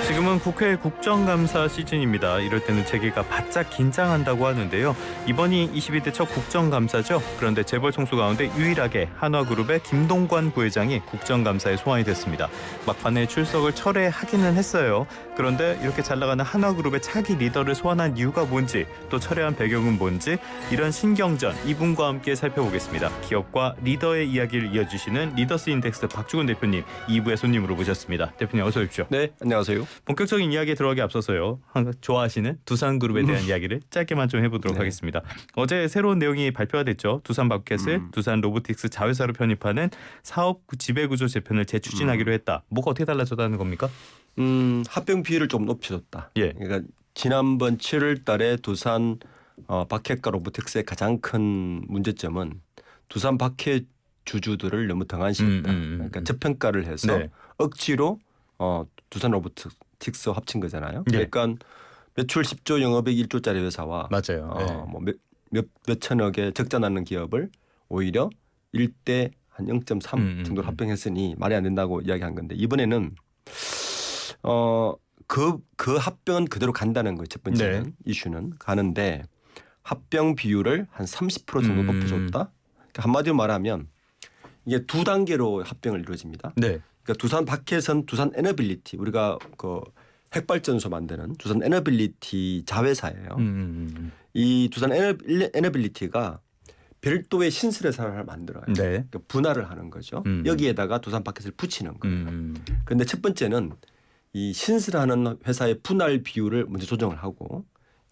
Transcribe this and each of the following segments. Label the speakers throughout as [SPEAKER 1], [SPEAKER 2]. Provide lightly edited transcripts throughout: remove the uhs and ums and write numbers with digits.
[SPEAKER 1] 지금은 국회 국정감사 시즌입니다. 이럴 때는 재계가 바짝 긴장한다고 하는데요. 이번이 22대 첫 국정감사죠. 그런데 재벌 총수 가운데 유일하게 한화그룹의 김동관 부회장이 국정감사에 소환이 됐습니다. 막판에 출석을 철회하기는 했어요. 그런데 이렇게 잘 나가는 한화그룹의 차기 리더를 소환한 이유가 뭔지, 또 철회한 배경은 뭔지, 이런 신경전 이분과 함께 살펴보겠습니다. 기업과 리더의 이야기를 이어주시는 리더스 인덱스 박주근 대표님 2부의 손님으로 모셨습니다. 대표님 어서 오십시오.
[SPEAKER 2] 네, 안녕하세요.
[SPEAKER 1] 본격적인 이야기에 들어가기 앞서서요. 좋아하시는 두산그룹에 대한 이야기를 짧게만 좀 해보도록 하겠습니다. 어제 새로운 내용이 발표가 됐죠. 두산마켓을 두산 로보틱스 자회사로 편입하는 사업 지배구조 재편을 재추진하기로 했다. 뭐가 어떻게 달라졌다는 겁니까?
[SPEAKER 2] 합병 비율을 좀 높여줬다.
[SPEAKER 1] 예.
[SPEAKER 2] 그러니까 지난번 7월 달에 두산 박해과 로보틱스의 가장 큰 문제점은 두산 박해 주주들을 너무 등한시했다. 그러니까 저평가를 해서
[SPEAKER 1] 네.
[SPEAKER 2] 억지로 두산 로보틱스 합친 거잖아요.
[SPEAKER 1] 예.
[SPEAKER 2] 그러니까 매출 10조 영업액 1조짜리 회사와
[SPEAKER 1] 맞아요.
[SPEAKER 2] 뭐 몇 천억의 적자 나는 기업을 오히려 1대 한 0.3 정도로 합병했으니 말이 안 된다고 이야기한 건데, 이번에는 그 합병은 그대로 간다는 거예요. 첫 번째는
[SPEAKER 1] 네.
[SPEAKER 2] 이슈는 가는데 합병 비율을 한 30% 정도 높여줬다. 그러니까 한마디로 말하면 이게 두 단계로 합병을 이루어집니다.
[SPEAKER 1] 네.
[SPEAKER 2] 그러니까 두산 박해선 두산 에너빌리티, 우리가 그 핵발전소 만드는 두산 에너빌리티 자회사예요. 이 두산 에너빌리티가 별도의 신설회사를 하나 만들어요.
[SPEAKER 1] 네.
[SPEAKER 2] 그러니까 분할을 하는 거죠. 여기에다가 두산 박해를 붙이는 거예요. 그런데 첫 번째는 이 신설하는 회사의 분할 비율을 먼저 조정을 하고,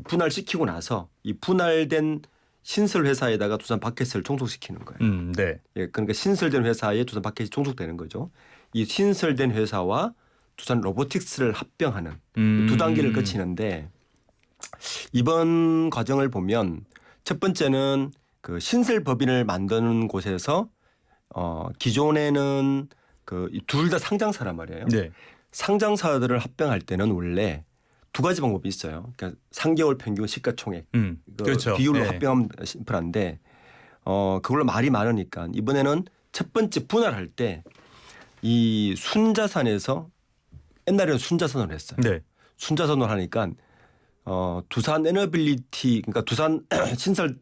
[SPEAKER 2] 분할시키고 나서 이 분할된 신설 회사에다가 두산 박해를 종속시키는 거예요.
[SPEAKER 1] 네.
[SPEAKER 2] 예, 그러니까 신설된 회사에 두산 박해이 종속되는 거죠. 이 신설된 회사와 두산 로보틱스를 합병하는 두 단계를 거치는데, 이번 과정을 보면 첫 번째는 그 신설 법인을 만드는 곳에서 기존에는 그 둘 다 상장사란 말이에요.
[SPEAKER 1] 네.
[SPEAKER 2] 상장사들을 합병할 때는 원래 두 가지 방법이 있어요. 그러니까 3개월 평균 시가총액
[SPEAKER 1] 그렇죠.
[SPEAKER 2] 비율로
[SPEAKER 1] 네.
[SPEAKER 2] 합병하면 심플한데, 그걸로 말이 많으니까 이번에는 첫 번째 분할할 때 이 순자산에서, 옛날에는 순자산을 했어요.
[SPEAKER 1] 네.
[SPEAKER 2] 순자산을 하니까 두산 에너빌리티, 그러니까 두산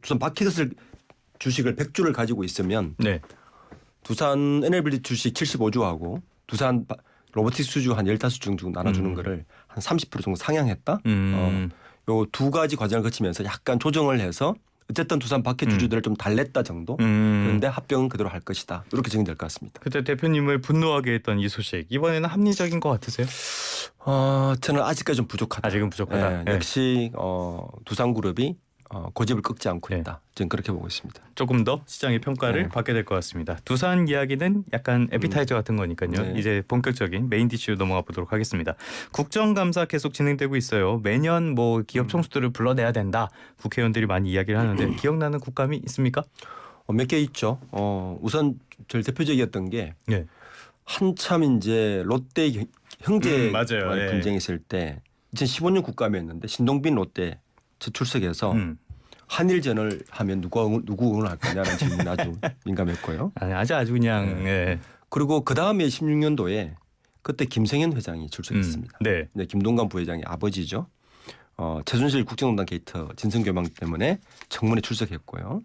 [SPEAKER 2] 두산 박해스 주식을 100주를 가지고 있으면
[SPEAKER 1] 네.
[SPEAKER 2] 두산 에너빌리티 주식 75주하고 두산 로보틱스 주주 한 15주 정도 나눠주는 거를 한 30% 정도 상향했다. 요 두 가지 과정을 거치면서 약간 조정을 해서 어쨌든 두산 박해 주주들을 좀 달랬다 정도. 그런데 합병은 그대로 할 것이다. 이렇게 정리될 것 같습니다.
[SPEAKER 1] 그때 대표님을 분노하게 했던 이 소식, 이번에는 합리적인 것 같으세요?
[SPEAKER 2] 저는 아직까지 좀 부족하다.
[SPEAKER 1] 아직은 부족하다. 네.
[SPEAKER 2] 역시 두산그룹이 고집을 꺾지 않고 있다. 저는 그렇게 보고 있습니다.
[SPEAKER 1] 조금 더 시장의 평가를
[SPEAKER 2] 네.
[SPEAKER 1] 받게 될 것 같습니다. 두산 이야기는 약간 에피타이저 같은 거니까요.
[SPEAKER 2] 네.
[SPEAKER 1] 이제 본격적인 메인 디슈로 넘어가 보도록 하겠습니다. 국정감사 계속 진행되고 있어요. 매년 뭐 기업 총수들을 불러내야 된다. 국회의원들이 많이 이야기를 하는데 기억나는 국감이 있습니까?
[SPEAKER 2] 몇 개 있죠. 우선 제일 대표적이었던 게
[SPEAKER 1] 네.
[SPEAKER 2] 한참 이제 롯데 형제
[SPEAKER 1] 맞아요. 네.
[SPEAKER 2] 분쟁이 있을 때 2015년 국감이었는데 신동빈 롯데 출석해서 한일전을 하면 누구 응원할 거냐는 질문이 아주 민감했고요.
[SPEAKER 1] 아주 그냥 네.
[SPEAKER 2] 그리고 그 다음에 16년도에 그때 김성현 회장이 출석했습니다.
[SPEAKER 1] 네.
[SPEAKER 2] 네, 김동관 부회장의 아버지죠. 최순실 국정농단 게이트 진상규명 때문에 청문회 출석했고요.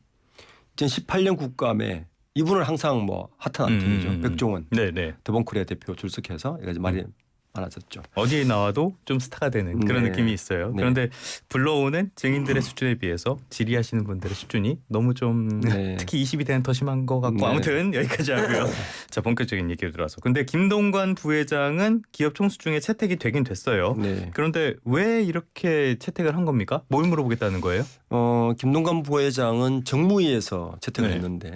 [SPEAKER 2] 2018년 국감에 이분은 항상 뭐 핫한 아이템이죠. 백종원
[SPEAKER 1] 네.
[SPEAKER 2] 더본코리아 대표 출석해서 여기까지 말이 많았었죠.
[SPEAKER 1] 어디에 나와도 좀 스타가 되는 그런
[SPEAKER 2] 네.
[SPEAKER 1] 느낌이 있어요.
[SPEAKER 2] 네.
[SPEAKER 1] 그런데 불러오는 증인들의 수준에 비해서 질의하시는 분들의 수준이 너무 좀
[SPEAKER 2] 네.
[SPEAKER 1] 특히 22대는 더 심한 것 같고
[SPEAKER 2] 네.
[SPEAKER 1] 아무튼 여기까지 하고요. 자, 본격적인 얘기로 들어와서. 근데 김동관 부회장은 기업 총수 중에 채택이 되긴 됐어요.
[SPEAKER 2] 네.
[SPEAKER 1] 그런데 왜 이렇게 채택을 한 겁니까? 뭘 물어보겠다는 거예요?
[SPEAKER 2] 김동관 부회장은 정무위에서 채택을
[SPEAKER 1] 네.
[SPEAKER 2] 했는데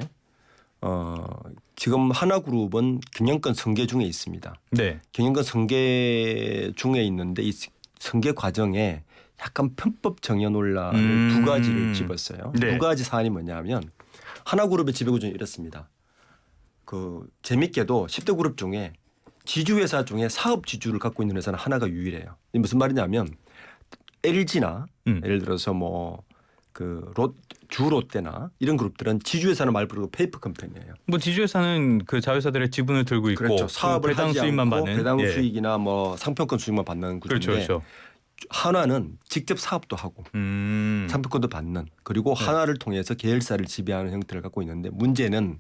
[SPEAKER 2] 지금 하나그룹은 경영권 승계 중에 있습니다.
[SPEAKER 1] 네.
[SPEAKER 2] 경영권 승계 중에 있는데 이 승계 과정에 약간 편법 정여 논란을 두 가지를 집었어요.
[SPEAKER 1] 네.
[SPEAKER 2] 두 가지 사안이 뭐냐면 하나그룹의 지배구조는 이렇습니다. 그 재밌게도 10대 그룹 중에 지주회사 중에 사업 지주를 갖고 있는 회사는 하나가 유일해요. 이게 무슨 말이냐면 LG나 예를 들어서 뭐 주 롯데나 이런 그룹들은 지주회사는 말 부르고 페이퍼 컴퍼니예요.
[SPEAKER 1] 뭐 지주회사는 그 자회사들의 지분을 들고 있고
[SPEAKER 2] 그렇죠. 사업을
[SPEAKER 1] 배당
[SPEAKER 2] 하지
[SPEAKER 1] 수익만
[SPEAKER 2] 않고
[SPEAKER 1] 받는
[SPEAKER 2] 배당 수익이나 뭐 상품권 수익만 받는 구조인데
[SPEAKER 1] 그렇죠.
[SPEAKER 2] 한화는 직접 사업도 하고 상품권도 받는 그리고 한화를 통해서 계열사를 지배하는 형태를 갖고 있는데 문제는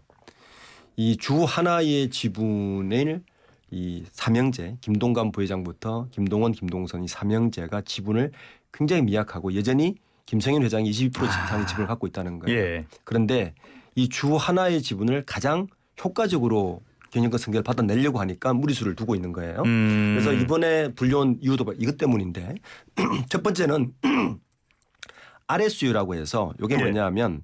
[SPEAKER 2] 이 주 한화의 지분을 이 삼형제 김동관 부회장부터 김동원, 김동선 이 삼형제가 지분을 굉장히 미약하고 여전히 김성현 회장이 22% 이상의 지분을 갖고 있다는 거예요.
[SPEAKER 1] 예.
[SPEAKER 2] 그런데 이 주 하나의 지분을 가장 효과적으로 경영권 승계를 받아내려고 하니까 무리수를 두고 있는 거예요. 그래서 이번에 불려온 이유도 이것 때문인데 첫 번째는 RSU라고 해서 이게 뭐냐면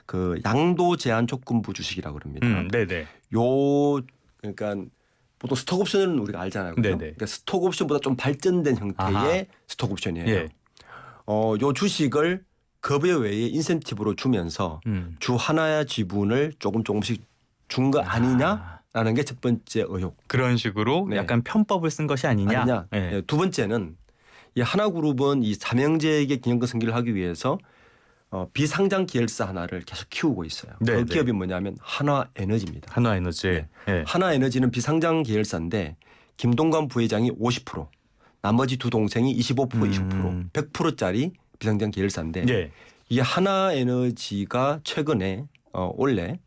[SPEAKER 2] 그 양도 제한 조건부 주식이라고 그럽니다.
[SPEAKER 1] 네네.
[SPEAKER 2] 그러니까 보통 스톡 옵션은 우리가 알잖아요. 그렇죠?
[SPEAKER 1] 네네.
[SPEAKER 2] 그러니까 스톡 옵션보다 좀 발전된 형태의
[SPEAKER 1] 아하.
[SPEAKER 2] 스톡 옵션이에요.
[SPEAKER 1] 예.
[SPEAKER 2] 요 주식을 급여 외에 인센티브로 주면서 주 하나의 지분을 조금씩 준 거 아니냐라는 게 첫 번째 의혹.
[SPEAKER 1] 그런 식으로
[SPEAKER 2] 네.
[SPEAKER 1] 약간 편법을 쓴 것이 아니냐. 예.
[SPEAKER 2] 네. 두 번째는 이 하나그룹은 이 삼형제에게 경영권 승계를 하기 위해서 비상장 계열사 하나를 계속 키우고 있어요.
[SPEAKER 1] 네,
[SPEAKER 2] 그
[SPEAKER 1] 네.
[SPEAKER 2] 기업이 뭐냐면 한화에너지입니다.
[SPEAKER 1] 한화에너지.
[SPEAKER 2] 네.
[SPEAKER 1] 예.
[SPEAKER 2] 한화에너지는 비상장 계열사인데 김동관 부회장이 50%, 나머지 두 동생이 25%, 20%, 100%짜리 비상장 계열사인데
[SPEAKER 1] 예.
[SPEAKER 2] 이 한화에너지가 최근에 원래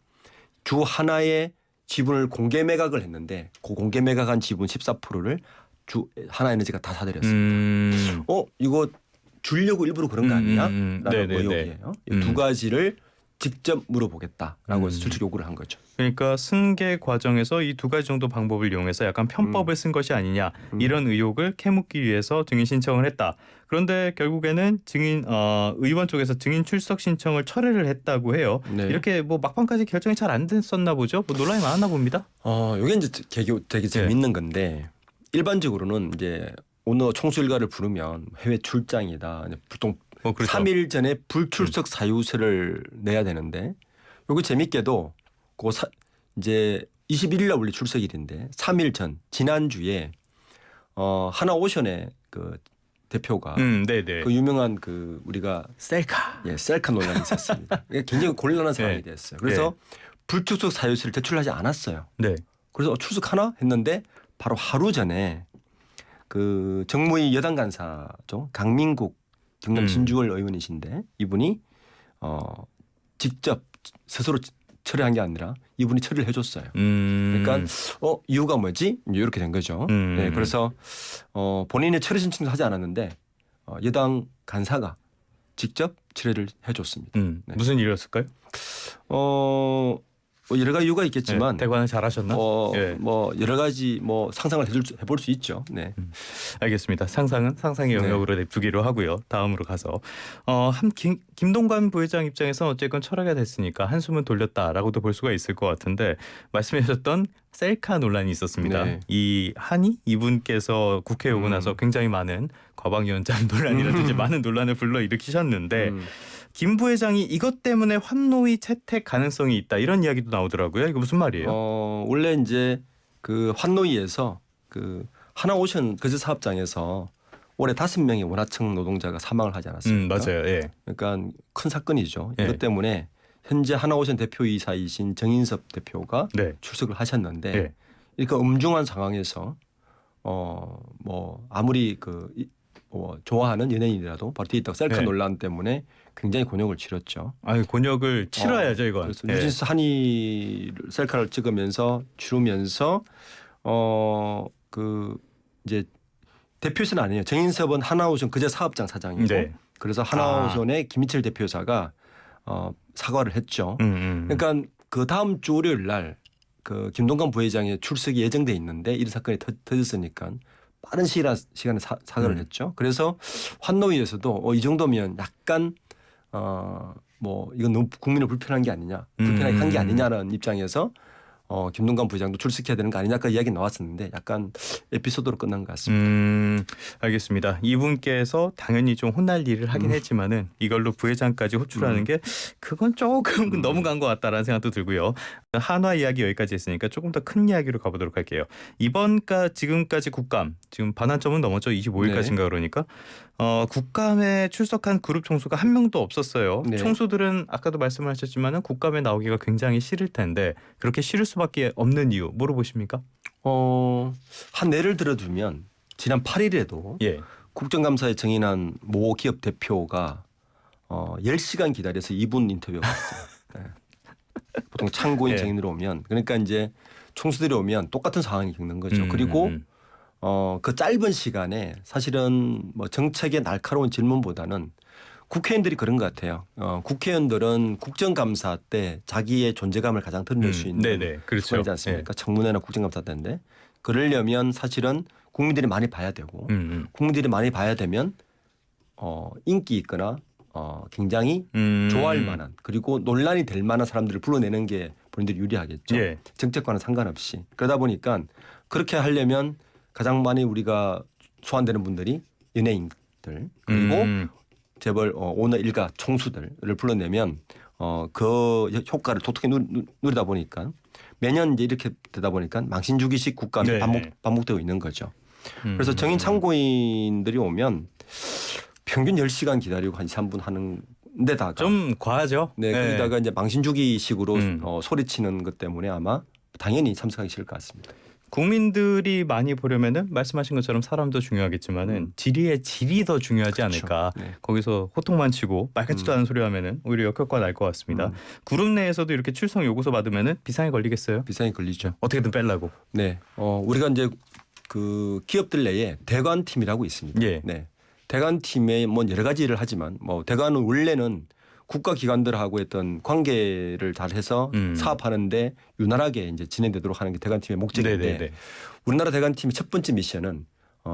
[SPEAKER 2] 주 하나의 지분을 공개 매각을 했는데 그 공개 매각한 지분 14%를 주 하나에너지가 다 사들였습니다. 이거 주려고 일부러 그런 거 아니냐라는
[SPEAKER 1] 네네네.
[SPEAKER 2] 의혹이에요. 이 두 가지를 직접 물어보겠다라고 해서 출석 요구를 한 거죠.
[SPEAKER 1] 그러니까 승계 과정에서 이 두 가지 정도 방법을 이용해서 약간 편법을 쓴 것이 아니냐 이런 의혹을 캐묻기 위해서 증인 신청을 했다. 그런데 결국에는 의원 쪽에서 증인 출석 신청을 철회를 했다고 해요.
[SPEAKER 2] 네.
[SPEAKER 1] 이렇게 뭐 막판까지 결정이 잘 안 됐었나 보죠. 뭐 논란이 많았나 봅니다.
[SPEAKER 2] 이게 이제 되게 재밌는 건데 일반적으로는 이제 오늘 총수 일가를 부르면 해외 출장이다. 보통
[SPEAKER 1] 그렇죠.
[SPEAKER 2] 3일 전에 불출석 사유서를 내야 되는데 여기 재밌게도 이제 21일 날 원래 출석일인데 3일 전 지난주에 하나오션의 그 대표가
[SPEAKER 1] 네네.
[SPEAKER 2] 그 유명한 그 우리가
[SPEAKER 1] 셀카.
[SPEAKER 2] 셀카 논란이 있었습니다. 이게 굉장히 곤란한 상황이 됐어요. 그래서 불출석 사유서를 제출하지 않았어요.
[SPEAKER 1] 네.
[SPEAKER 2] 그래서 출석하나 했는데 바로 하루 전에 그 정무위 여당 간사죠. 강민국 경남 진주월 의원이신데 이분이 직접 스스로 처리한 게 아니라 이분이 처리를 해줬어요. 그러니까 이유가 뭐지? 이렇게 된 거죠. 네, 그래서 본인의 처리 신청도 하지 않았는데 여당 간사가 직접 처리를 해줬습니다.
[SPEAKER 1] 네. 무슨 일이었을까요?
[SPEAKER 2] 뭐 여러 가지 이유가 있겠지만
[SPEAKER 1] 대관을 잘하셨나?
[SPEAKER 2] 뭐 여러 가지 뭐 상상을 해볼 수 있죠. 네.
[SPEAKER 1] 알겠습니다. 상상은 상상의 영역으로 냅두기로 하고요. 다음으로 가서 김동관 부회장 입장에서 어쨌건 철회가 됐으니까 한숨은 돌렸다라고도 볼 수가 있을 것 같은데 말씀하셨던 셀카 논란이 있었습니다.
[SPEAKER 2] 네.
[SPEAKER 1] 이 한이 이분께서 국회에 오고 나서 굉장히 많은 과방위원장 논란이라든지 많은 논란을 불러일으키셨는데 김 부회장이 이것 때문에 환노위 채택 가능성이 있다 이런 이야기도 나오더라고요. 이거 무슨 말이에요?
[SPEAKER 2] 원래 이제 그 환노위에서 그 하나오션 거제 사업장에서 올해 5명의 원하청 노동자가 사망을 하지 않았습니까?
[SPEAKER 1] 맞아요. 예.
[SPEAKER 2] 그러니까 큰 사건이죠.
[SPEAKER 1] 예.
[SPEAKER 2] 이것 때문에 현재 하나오션 대표이사이신 정인섭 대표가 출석을 하셨는데 그러니까 엄중한 상황에서 뭐 아무리 좋아하는 연예인이라도 바로 뒤에 있다가 셀카 논란 때문에 굉장히 곤욕을 치렀죠.
[SPEAKER 1] 곤욕을 치러야죠 이건.
[SPEAKER 2] 그래서 뉴진스 한이 셀카를 찍으면서 치르면서 그 이제 대표이사는 아니에요. 정인섭은 하나오션 그제 사업장 사장이고 그래서 하나오션의 김희철 대표이사가 사과를 했죠. 그러니까 그 다음 주 월요일 날 그 김동관 부회장의 출석이 예정돼 있는데 이런 사건이 터졌으니까 빠른 시간에 사과를 했죠. 그래서 환노위에서도 이 정도면 약간 뭐 이건 너무 국민을 불편한 게 아니냐, 불편하게 한 게 아니냐라는 입장에서 김동관 부회장도 출석해야 되는 거 아니냐까 이야기 나왔었는데 약간 에피소드로 끝난 것 같습니다.
[SPEAKER 1] 알겠습니다. 이분께서 당연히 좀 혼날 일을 하긴 했지만은 이걸로 부회장까지 호출하는 게 그건 조금 너무 간 것 같다라는 생각도 들고요. 한화 이야기 여기까지 했으니까 조금 더 큰 이야기로 가보도록 할게요. 지금까지 국감 지금 반환점은 넘었죠. 25일까지인가 그러니까 국감에 출석한 그룹 총수가 한 명도 없었어요.
[SPEAKER 2] 네.
[SPEAKER 1] 총수들은 아까도 말씀을 하셨지만은 국감에 나오기가 굉장히 싫을 텐데 그렇게 싫을 수밖에 없는 이유 물어보십니까?
[SPEAKER 2] 한 예를 들어두면 지난 8일에도
[SPEAKER 1] 예.
[SPEAKER 2] 국정감사에 정인한 모 기업 대표가 10시간 기다려서 2분 인터뷰가 왔어요. 네. 보통 참고인
[SPEAKER 1] 예.
[SPEAKER 2] 정인으로 오면 그러니까 이제 총수들이 오면 똑같은 상황이 겪는 거죠. 그리고 그 짧은 시간에 사실은 뭐 정책의 날카로운 질문보다는 국회의원들이 그런 것 같아요. 국회의원들은 국정감사 때 자기의 존재감을 가장 드러낼 수 있는
[SPEAKER 1] 그렇죠.
[SPEAKER 2] 시간이지 않습니까? 청문회나 국정감사 때인데 그러려면 사실은 국민들이 많이 봐야 되고 국민들이 많이 봐야 되면 인기 있거나 굉장히 좋아할 만한 그리고 논란이 될 만한 사람들을 불러내는 게 본인들이 유리하겠죠.
[SPEAKER 1] 예.
[SPEAKER 2] 정책과는 상관없이. 그러다 보니까 그렇게 하려면 가장 많이 우리가 소환되는 분들이 연예인들 그리고 재벌 오너 일가 총수들을 불러내면 그 효과를 톡톡히 누리다 보니까 매년 이제 이렇게 되다 보니까 망신주기식 국감이 반복되고 있는 거죠. 그래서 정인 참고인들이 오면 평균 10시간 기다리고 한 2, 3분 하는 데다가
[SPEAKER 1] 좀 과하죠.
[SPEAKER 2] 네, 거기다가 이제 망신주기식으로 소리치는 것 때문에 아마 당연히 참석하기 싫을 것 같습니다.
[SPEAKER 1] 국민들이 많이 보려면은 말씀하신 것처럼 사람도 중요하겠지만은 질의의 질이 더 중요하지 않을까.
[SPEAKER 2] 그렇죠. 네.
[SPEAKER 1] 거기서 호통만 치고 말 같지도 않은 소리 하면은 오히려 역효과 날 것 같습니다. 그룹 내에서도 이렇게 출석 요구서 받으면은 비상에 걸리겠어요?
[SPEAKER 2] 비상에 걸리죠.
[SPEAKER 1] 어떻게든 빼려고.
[SPEAKER 2] 네, 우리가 이제 그 기업들 내에 대관팀이라고 있습니다.
[SPEAKER 1] 예.
[SPEAKER 2] 네, 대관팀에 뭐 여러 가지 일을 하지만 뭐 대관은 원래는 국가기관들하고 했던 관계를 잘 해서 사업하는데 유난하게 이제 진행되도록 하는 게 대관팀의 목적인데 우리나라 대관팀의 첫 번째 미션은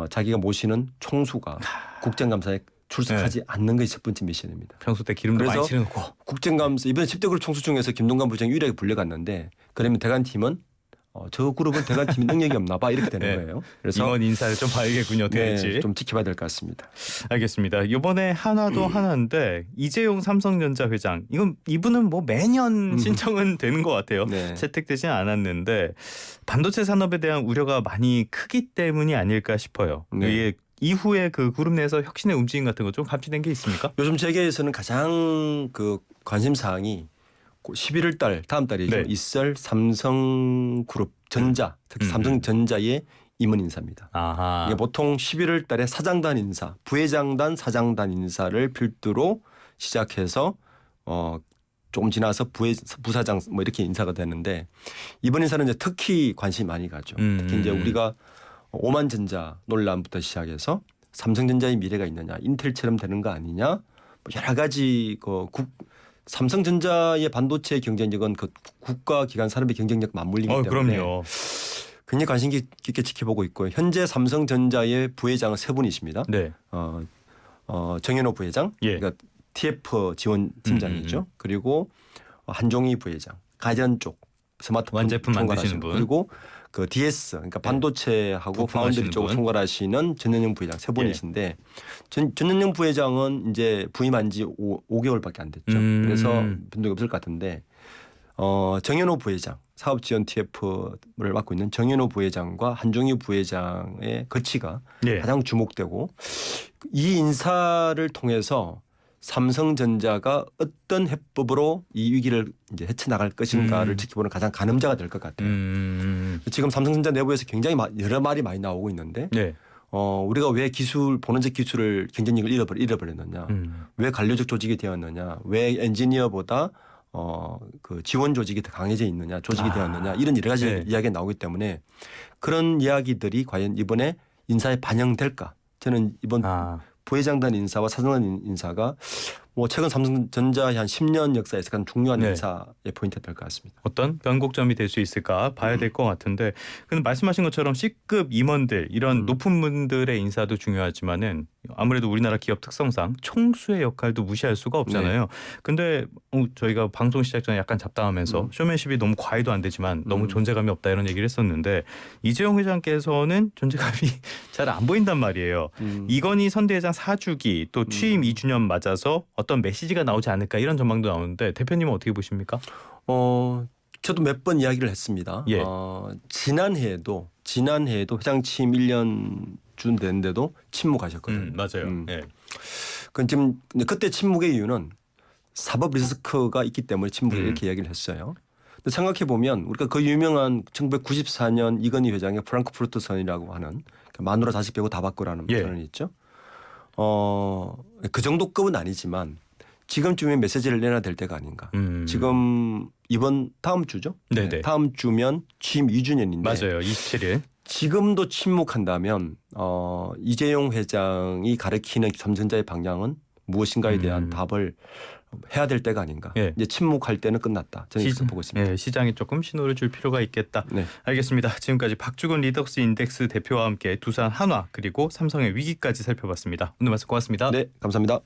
[SPEAKER 2] 자기가 모시는 총수가 국정감사에 출석하지 않는 것이 첫 번째 미션입니다.
[SPEAKER 1] 평소 때 기름도 많이 치러놓고.
[SPEAKER 2] 국정감사 이번에 10대 그룹 총수 중에서 김동관 부장이 유일하게 불려갔는데 그러면 대관팀은 저 그룹은 대관팀이 능력이 없나 봐 이렇게 되는 거예요.
[SPEAKER 1] 그래서 이번 인사를 좀 봐야겠군요. 어떻게
[SPEAKER 2] 좀 지켜봐야 될 것 같습니다.
[SPEAKER 1] 알겠습니다. 이번에 한화도 하나인데 이재용 삼성전자 회장 이분은 뭐 매년 신청은 되는 것 같아요. 채택되진 않았는데 반도체 산업에 대한 우려가 많이 크기 때문이 아닐까 싶어요. 이게 이후에 그 그룹 내에서 혁신의 움직임 같은 거 좀 감지된 게 있습니까?
[SPEAKER 2] 요즘 세계에서는 가장 그 관심 사항이 11월 달 다음 달이죠. 있을 삼성그룹 전자, 특히 삼성전자의 임원 인사입니다. 이게 보통 11월 달에 사장단 인사, 부회장단, 사장단 인사를 필두로 시작해서 조금 지나서 부사장 뭐 이렇게 인사가 되는데 이번 인사는 이제 특히 관심이 많이 가죠. 특히 이제 우리가 오만전자 논란부터 시작해서 삼성전자의 미래가 있느냐, 인텔처럼 되는 거 아니냐, 뭐 여러 가지 삼성전자의 반도체 경쟁력은 그 국가기관 산업의 경쟁력 맞물리기 때문에
[SPEAKER 1] 그럼요.
[SPEAKER 2] 굉장히 관심 깊게 지켜보고 있고 현재 삼성전자의 부회장은 세 분이십니다.
[SPEAKER 1] 네.
[SPEAKER 2] 정현호 부회장, 그러니까 TF 지원 팀장이죠. 그리고 한종희 부회장, 가전 쪽 스마트폰
[SPEAKER 1] 완제품 만드시는 분,
[SPEAKER 2] 그리고 그 DS 그러니까 반도체하고 파운드리 쪽을 총괄하시는 전현영 부회장 세 분이신데 전현영 부회장은 이제 부임한 지 5개월밖에 안 됐죠. 그래서 변동이 없을 것 같은데 정현호 부회장 사업지원 TF를 맡고 있는 정현호 부회장과 한종희 부회장의 거치가 가장 주목되고 이 인사를 통해서 삼성전자가 어떤 해법으로 이 위기를 이제 헤쳐나갈 것인가를 지켜보는 가장 가늠자가 될 것 같아요. 지금 삼성전자 내부에서 굉장히 여러 말이 많이 나오고 있는데 우리가 왜 본원적 기술을 경쟁력을 잃어버렸느냐, 왜 관료적 조직이 되었느냐, 왜 엔지니어보다 그 지원 조직이 더 강해져 있느냐, 조직이 되었느냐 이런 여러 가지 이야기가 나오기 때문에 그런 이야기들이 과연 이번에 인사에 반영될까? 저는 이번 부회장단 인사와 사장단 인사가 뭐 최근 삼성전자의 한 10년 역사에서 가장 중요한 인사의 포인트가 될 것 같습니다.
[SPEAKER 1] 어떤 변곡점이 될 수 있을까 봐야 될 것 같은데 근데 말씀하신 것처럼 C급 임원들 이런 높은 분들의 인사도 중요하지만은 아무래도 우리나라 기업 특성상 총수의 역할도 무시할 수가 없잖아요. 근데 저희가 방송 시작 전에 약간 잡담하면서 쇼맨십이 너무 과해도 안 되지만 너무 존재감이 없다 이런 얘기를 했었는데 이재용 회장께서는 존재감이 잘 안 보인단 말이에요. 이건희 선대회장 4주기 또 취임 2주년 맞아서 어떤 메시지가 나오지 않을까 이런 전망도 나오는데 대표님은 어떻게 보십니까?
[SPEAKER 2] 저도 몇 번 이야기를 했습니다.
[SPEAKER 1] 예.
[SPEAKER 2] 지난해에도 회장 취임 1년쯤 됐는데도 침묵하셨거든요.
[SPEAKER 1] 맞아요. 예.
[SPEAKER 2] 그건 지금 그때 침묵의 이유는 사법 리스크가 있기 때문에 침묵을 이렇게 이야기를 했어요. 근데 생각해 보면 우리가 그 유명한 1994년 이건희 회장의 프랑크푸르트 선이라고 하는 마누라 자식 빼고 다 바꾸라는
[SPEAKER 1] 예.
[SPEAKER 2] 선언이 있죠. 그 정도 급은 아니지만 지금쯤에 메시지를 내놔야 될 때가 아닌가. 지금 다음 주죠?
[SPEAKER 1] 네네.
[SPEAKER 2] 네, 다음 주면 취임 2주년인데
[SPEAKER 1] 맞아요. 27일.
[SPEAKER 2] 지금도 침묵한다면 이재용 회장이 가리키는 삼성전자의 방향은 무엇인가에 대한 답을 해야 될 때가 아닌가.
[SPEAKER 1] 예.
[SPEAKER 2] 이제 침묵할 때는 끝났다. 저는 이렇게 보고 있습니다.
[SPEAKER 1] 예, 시장이 조금 신호를 줄 필요가 있겠다.
[SPEAKER 2] 네.
[SPEAKER 1] 알겠습니다. 지금까지 박주근 리덕스 인덱스 대표와 함께 두산 한화 그리고 삼성의 위기까지 살펴봤습니다. 오늘 말씀 고맙습니다.
[SPEAKER 2] 네, 감사합니다.